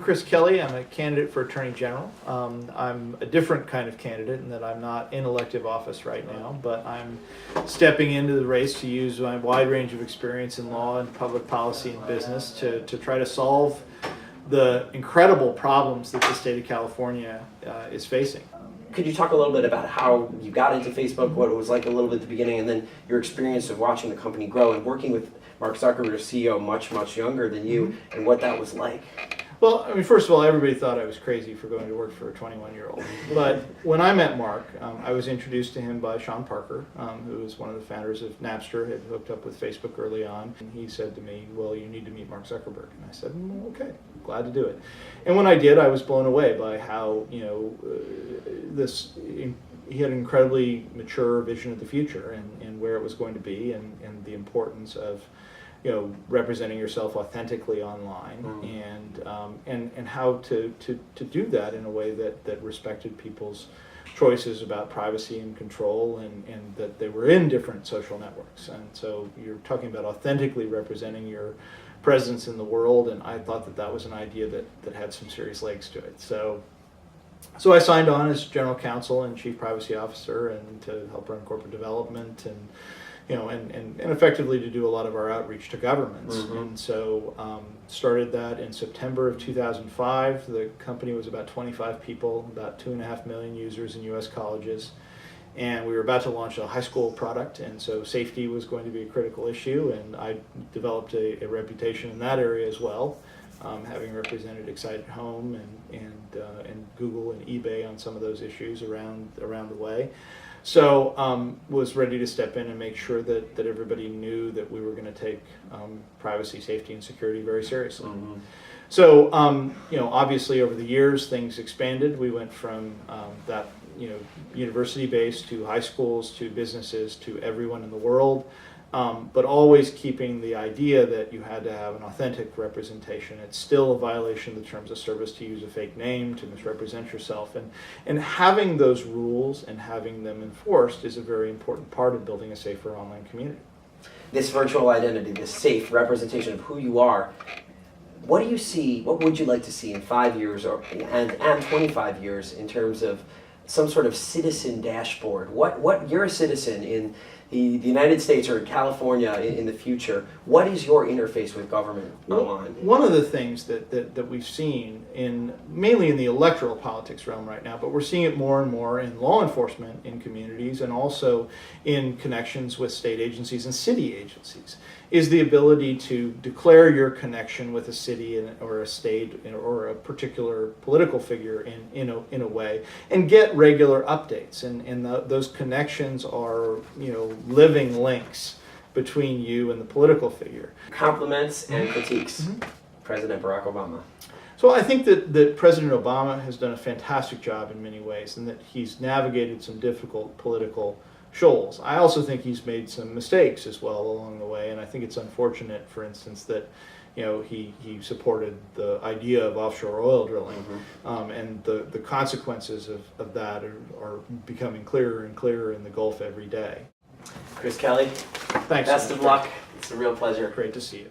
Chris Kelly. I'm a candidate for Attorney General. I'm a different kind of candidate in that I'm not in elective office right now, but I'm stepping into the race to use my wide range of experience in law and public policy and business to try to solve the incredible problems that the state of California is facing. Could you talk a little bit about how you got into Facebook, what it was like a little bit at the beginning, and then your experience of watching the company grow and working with Mark Zuckerberg, CEO, much younger than you, and what that was like? Well, I mean, first of all, everybody thought I was crazy for going to work for a 21-year-old. But when I met Mark, I was introduced to him by Sean Parker, who was one of the founders of Napster, had hooked up with Facebook early on. And he said to me, well, you need to meet Mark Zuckerberg. And I said, okay, glad to do it. And when I did, I was blown away by how, he had an incredibly mature vision of the future and where it was going to be and the importance of representing yourself authentically online, and how to do that in a way that respected people's choices about privacy and control, and that they were in different social networks. And so you're talking about authentically representing your presence in the world, and I thought that was an idea that had some serious legs to it. So I signed on as general counsel and chief privacy officer, and to help run corporate development and effectively to do a lot of our outreach to governments. And so started that in September of 2005. The company was about 25 people, about 2.5 million users in U.S. colleges. And we were about to launch a high school product, and so safety was going to be a critical issue, and I developed a reputation in that area as well, having represented Excited Home and Google and eBay on some of those issues around the way. So was ready to step in and make sure that everybody knew that we were going to take privacy, safety, and security very seriously. So obviously over the years things expanded. We went from that university based to high schools to businesses to everyone in the world. But always keeping the idea that you had to have an authentic representation. It's still a violation of the terms of service to use a fake name, to misrepresent yourself. And having those rules and having them enforced is a very important part of building a safer online community. This virtual identity, this safe representation of who you are, what do you see, what would you like to see in 5 years and 25 years in terms of some sort of citizen dashboard? What you're a citizen in the United States or in California in the future, what is your interface with government online? One of the things that we've seen mainly in the electoral politics realm right now, but we're seeing it more and more in law enforcement in communities and also in connections with state agencies and city agencies, is the ability to declare your connection with a city or a state or a particular political figure in a way, and get regular updates. And those connections are living links between you and the political figure. Compliments and critiques. President Barack Obama. So I think that President Obama has done a fantastic job in many ways, and that he's navigated some difficult political shoals. I also think he's made some mistakes as well along the way, and I think it's unfortunate, for instance, that he supported the idea of offshore oil drilling, and the consequences of that are becoming clearer and clearer in the Gulf every day. Chris Kelly, Thanks. best of luck. It's a real pleasure. Great to see you.